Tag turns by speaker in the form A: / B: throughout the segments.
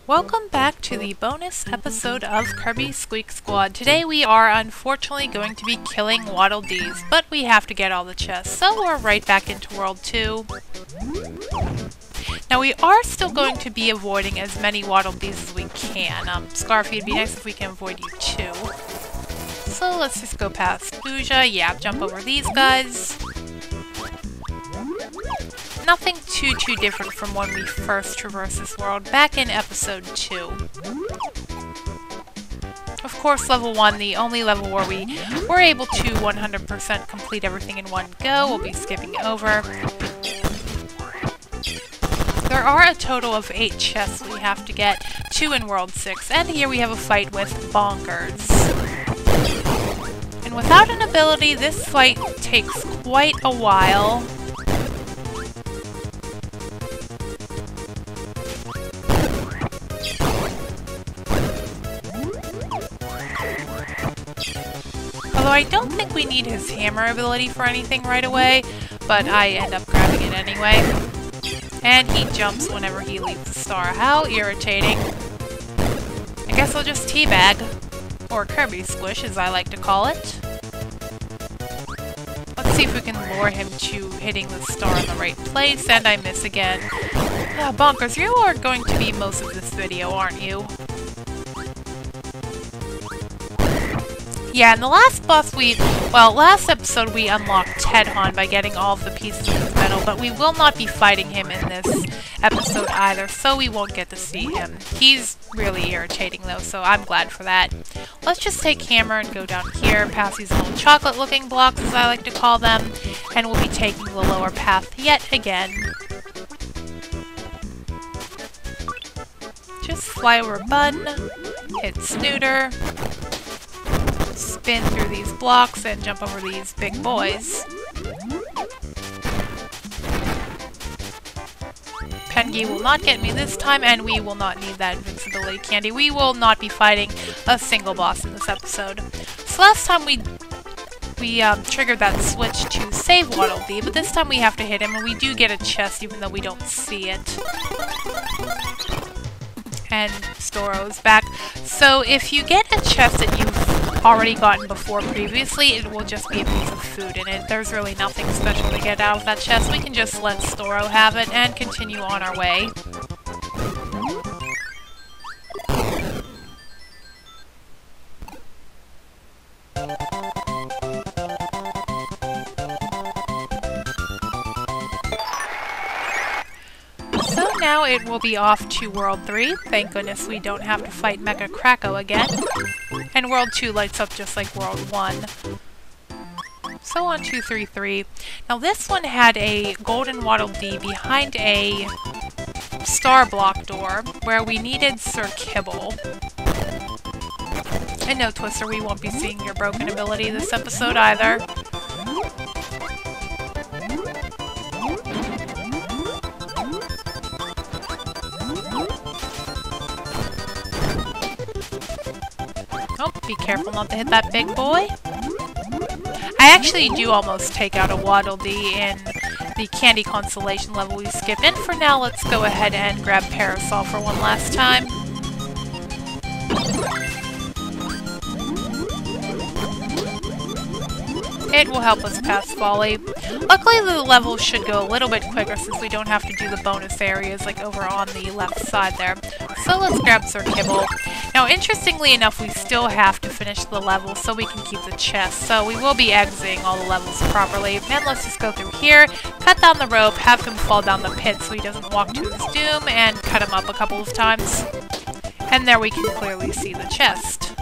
A: Welcome back to the bonus episode of Kirby Squeak Squad. Today we are unfortunately going to be killing Waddle Dees, but we have to get all the chests, so we're right back into World 2. Now we are still going to be avoiding as many Waddle Dees as we can. Scarfy, it'd be nice if we can avoid you too. So let's just go past Booja. Yeah, jump over these guys. Nothing too different from when we first traversed this world back in episode 2. Of course, level 1, the only level where we were able to 100% complete everything in one go, we'll be skipping over. There are a total of 8 chests we have to get, 2 in World 6, and here we have a fight with Bonkers. And without an ability, this fight takes quite a while. Although I don't think we need his hammer ability for anything right away, but I end up grabbing it anyway. And he jumps whenever he leaves the star. How irritating. I guess I'll just teabag. Or Kirby Squish, as I like to call it. Let's see if we can lure him to hitting the star in the right place, and I miss again. Bonkers, you are going to be most of this video, aren't you? Yeah, in the last boss last episode we unlocked Tedhon by getting all of the pieces of his medal, but we will not be fighting him in this episode either, so we won't get to see him. He's really irritating though, so I'm glad for that. Let's just take Hammer and go down here, past these little chocolate-looking blocks, as I like to call them, and we'll be taking the lower path yet again. Just fly over Bun, hit Snooter, spin through these blocks and jump over these big boys. Pengi will not get me this time, and we will not need that invincibility candy. We will not be fighting a single boss in this episode. So last time we triggered that switch to save Waddle Dee, but this time we have to hit him, and we do get a chest even though we don't see it. And Storo's back. So if you get a chest that you've already gotten before previously, it will just be a piece of food in it. There's really nothing special to get out of that chest. We can just let Storo have it and continue on our way. So now it will be off to World 3. Thank goodness we don't have to fight Mecha Kracko again. And World 2 lights up just like World 1. So on 233. Now this one had a golden Waddle Dee behind a star block door where we needed Sir Kibble. And no, Twister, we won't be seeing your broken ability this episode either. Oh, be careful not to hit that big boy. I actually do almost take out a Waddle Dee in the Candy Constellation level we skipped. And for now, let's go ahead and grab Parasol for one last time. It will help us pass Volley. Luckily, the level should go a little bit quicker since we don't have to do the bonus areas like over on the left side there. So let's grab Sir Kibble. Now, interestingly enough, we still have to finish the level so we can keep the chest. So we will be exiting all the levels properly. And let's just go through here, cut down the rope, have him fall down the pit so he doesn't walk to his doom, and cut him up a couple of times. And there we can clearly see the chest.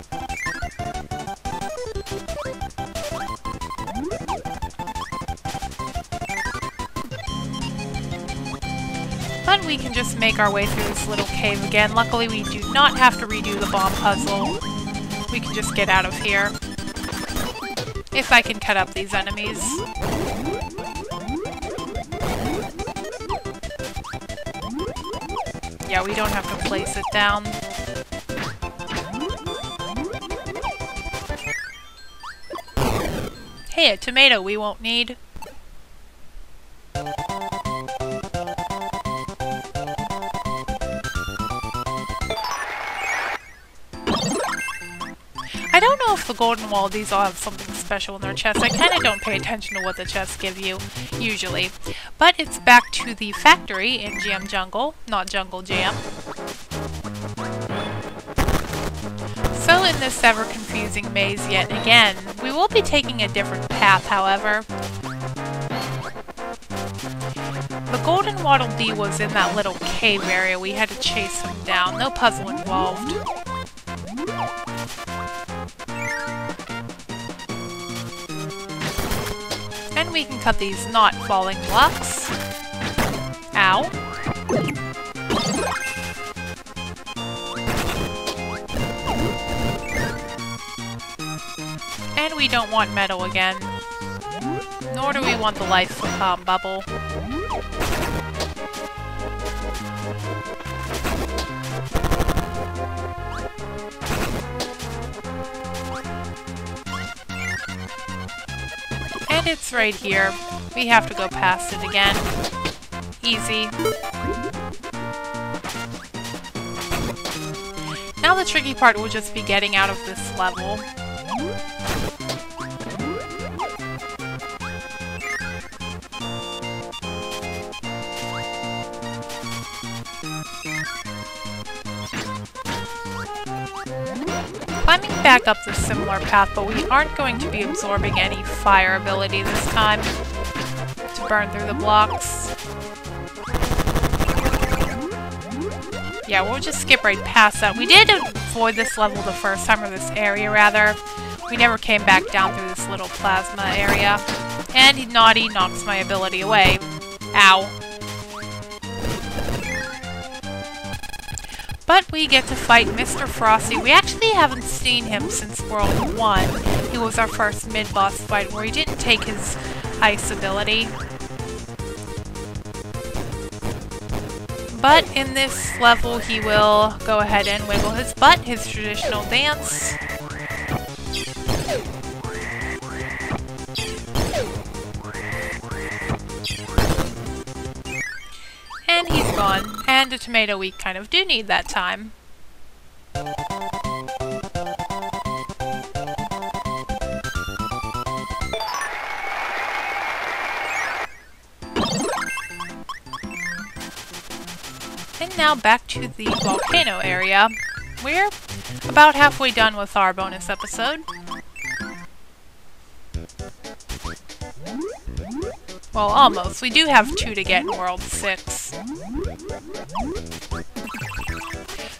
A: But we can just make our way through this little cave again. Luckily, we do not have to redo the bomb puzzle. We can just get out of here. If I can cut up these enemies. Yeah, we don't have to place it down. Hey, a tomato we won't need. don't know if the golden Waddle Dees all have something special in their chests. I kind of don't pay attention to what the chests give you, usually. But it's back to the factory in Jam Jungle, not Jungle Jam. So in this ever-confusing maze yet again, we will be taking a different path, however. The golden Waddle Dee was in that little cave area. We had to chase him down. No puzzle involved. And we can cut these not falling blocks. Ow. And we don't want metal again. Nor do we want the life bubble. And it's right here. We have to go past it again. Easy. Now the tricky part will just be getting out of this level. Climbing back up the similar path, but we aren't going to be absorbing any fire ability this time to burn through the blocks. Yeah, we'll just skip right past that. We did avoid this level the first time, or this area rather. We never came back down through this little plasma area. And Naughty knocks my ability away. Ow. But we get to fight Mr. Frosty. We actually haven't seen him since World 1. He was our first mid-boss fight where he didn't take his ice ability. But in this level he will go ahead and wiggle his butt, his traditional dance. And he's gone. And a tomato we kind of do need that time. And now back to the volcano area. We're about halfway done with our bonus episode. Well, almost. We do have 2 to get in World 6.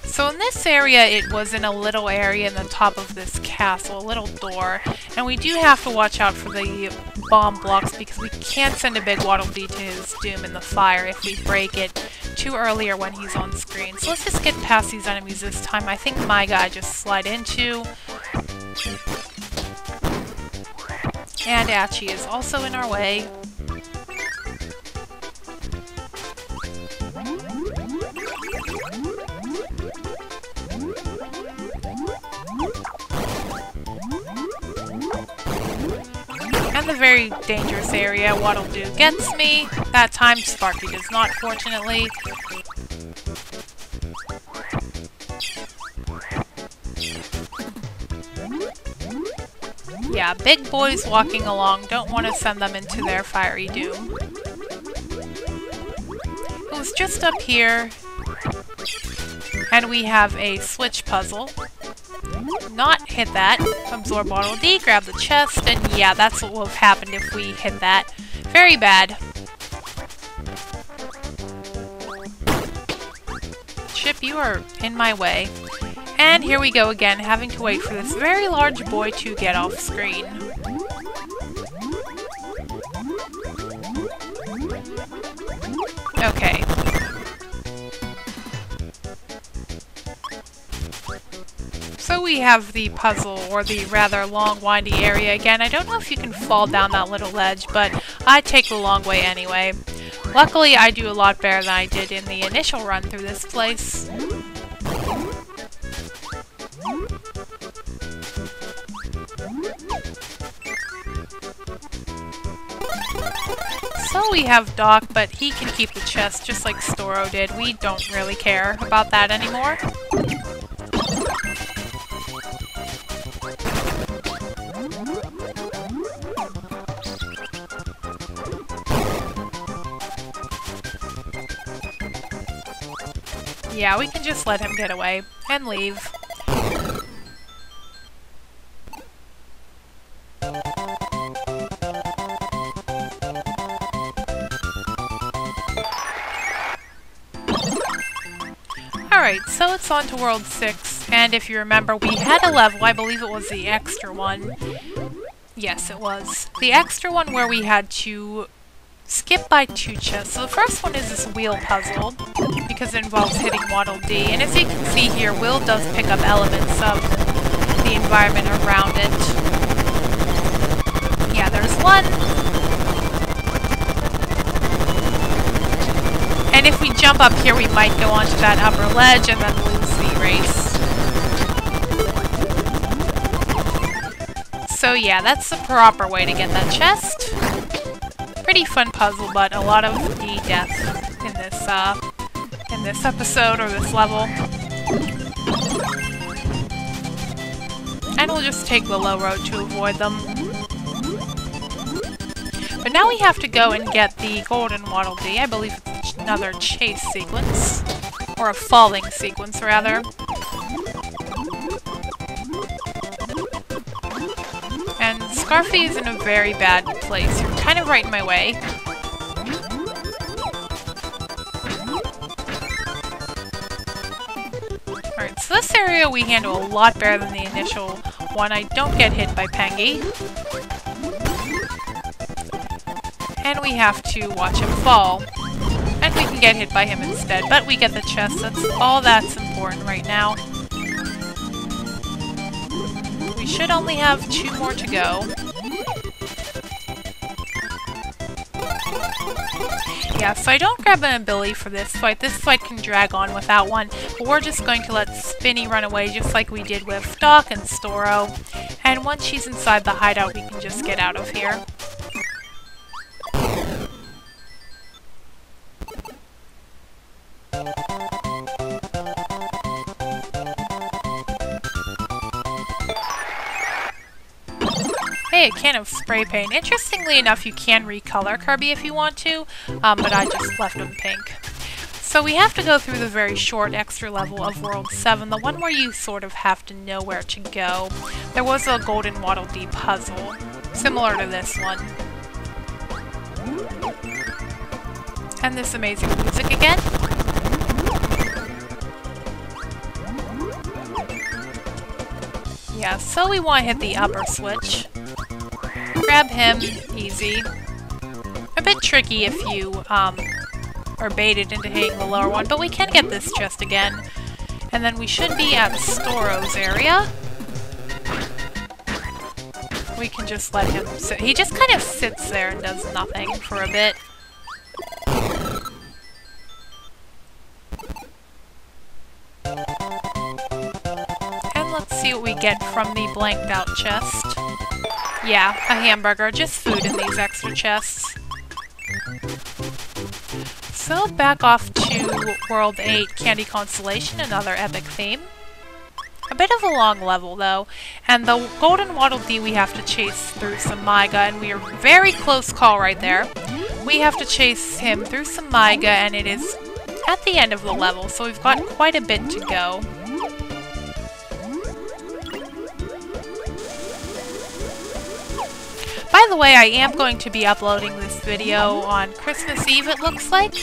A: So in this area, it was in a little area in the top of this castle, a little door. And we do have to watch out for the bomb blocks because we can't send a big Waddle Dee to his doom in the fire if we break it too early or when he's on screen. So let's just get past these enemies this time. I think my guy just slide into. And Achi is also in our way. And the very dangerous area, Waddle Dee gets me. That time, Sparky does not, fortunately. Yeah, big boys walking along, don't want to send them into their fiery doom. It was just up here, and we have a switch puzzle. Not hit that. Absorb Waddle Dee, grab the chest, and yeah, that's what would have happened if we hit that. Very bad. Chip, you are in my way. And here we go again, having to wait for this very large boy to get off screen. Okay. So we have the puzzle, or the rather long, windy area again. I don't know if you can fall down that little ledge, but I take the long way anyway. Luckily, I do a lot better than I did in the initial run through this place. So we have Doc, but he can keep the chest just like Storo did. We don't really care about that anymore. Yeah, we can just let him get away and leave. Alright, so it's on to World 6, and if you remember, we had a level, I believe it was the extra one. Yes, it was. The extra one where we had to skip by 2 chests. So the first one is this wheel puzzle, because it involves hitting Waddle Dee, and as you can see here, Will does pick up elements of the environment around it. Yeah, there's one. And if we jump up here, we might go onto that upper ledge and then lose the race. So yeah, that's the proper way to get that chest. Pretty fun puzzle, but a lot of D death in this episode or this level. And we'll just take the low road to avoid them. But now we have to go and get the golden Waddle Dee. I believe it's another chase sequence. Or a falling sequence, rather. And Scarfy is in a very bad place. You're kind of right in my way. Alright, so this area we handle a lot better than the initial one. I don't get hit by Pengy. And we have to watch him fall. And we can get hit by him instead, but we get the chest. That's all that's important right now. We should only have 2 more to go. Yeah, so I don't grab an ability for this fight. This fight can drag on without one, but we're just going to let Spinny run away just like we did with Doc and Storo. And once she's inside the hideout, we can just get out of here. Hey, a can of spray paint. Interestingly enough, you can recolor Kirby if you want to, but I just left him pink. So we have to go through the very short extra level of World 7, the one where you sort of have to know where to go. There was a golden Waddle Dee puzzle, similar to this one. And this amazing music again. Yeah, so we want to hit the upper switch. Grab him, easy. A bit tricky if you are baited into hitting the lower one, but we can get this chest again. And then we should be at Storo's area. We can just let him sit. He just kind of sits there and does nothing for a bit. And let's see what we get from the blanked out chest. Yeah, a hamburger, just food in these extra chests. So back off to World 8, Candy Constellation, another epic theme. A bit of a long level though, and the golden Waddle Dee we have to chase through some Maiga, and we are very close call right there. We have to chase him through some Maiga, and it is at the end of the level, so we've got quite a bit to go. By the way, I am going to be uploading this video on Christmas Eve, it looks like.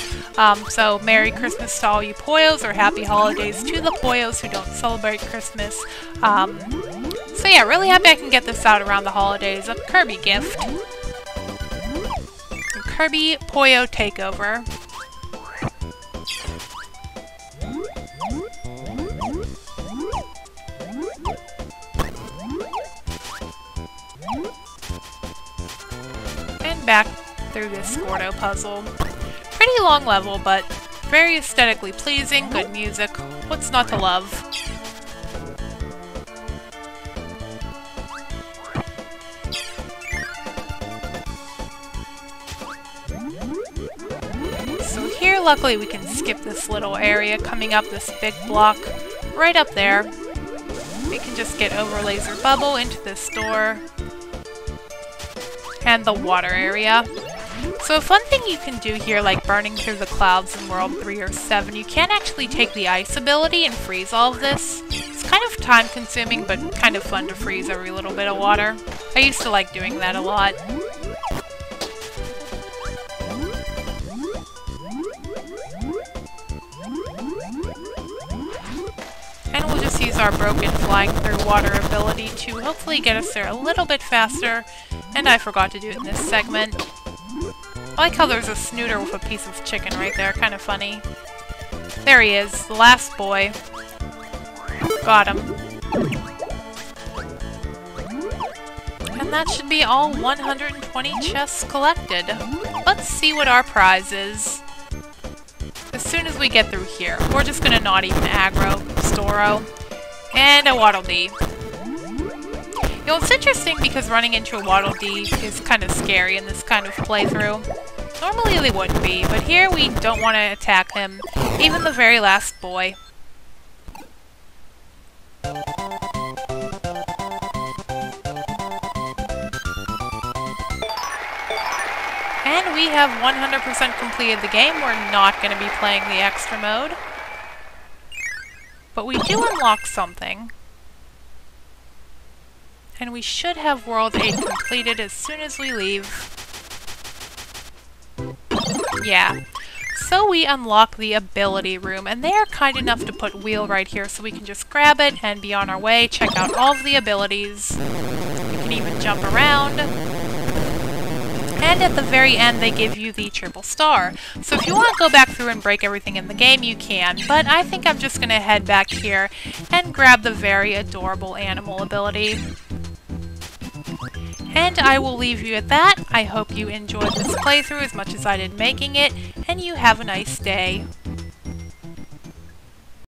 A: So Merry Christmas to all you Poyos, or Happy Holidays to the Poyos who don't celebrate Christmas. So yeah, really happy I can get this out around the holidays. A Kirby gift. A Kirby Poyo Takeover. Back through this Gordo puzzle. Pretty long level, but very aesthetically pleasing, good music. What's not to love? So here, luckily, we can skip this little area, coming up this big block right up there. We can just get over Laser Bubble into this door. And the water area. So a fun thing you can do here, like burning through the clouds in World 3 or 7, you can actually take the ice ability and freeze all of this. It's kind of time consuming, but kind of fun to freeze every little bit of water. I used to like doing that a lot. And we'll just use our broken flying through water ability to hopefully get us there a little bit faster. And I forgot to do it in this segment. I like how there's a snooter with a piece of chicken right there, kind of funny. There he is, the last boy. Got him. And that should be all 120 chests collected. Let's see what our prize is. As soon as we get through here, we're just gonna not even aggro Storo. And a Waddle Dee. You know, it's interesting because running into a Waddle Dee is kind of scary in this kind of playthrough. Normally they wouldn't be, but here we don't want to attack him, even the very last boy. And we have 100% completed the game. We're not going to be playing the extra mode. But we do unlock something. And we should have World 8 completed as soon as we leave. Yeah. So we unlock the ability room, and they are kind enough to put Wheel right here so we can just grab it and be on our way, check out all of the abilities. We can even jump around. And at the very end they give you the triple star. So if you want to go back through and break everything in the game, you can, but I think I'm just going to head back here and grab the very adorable animal ability. And I will leave you at that. I hope you enjoyed this playthrough as much as I did making it, and you have a nice day.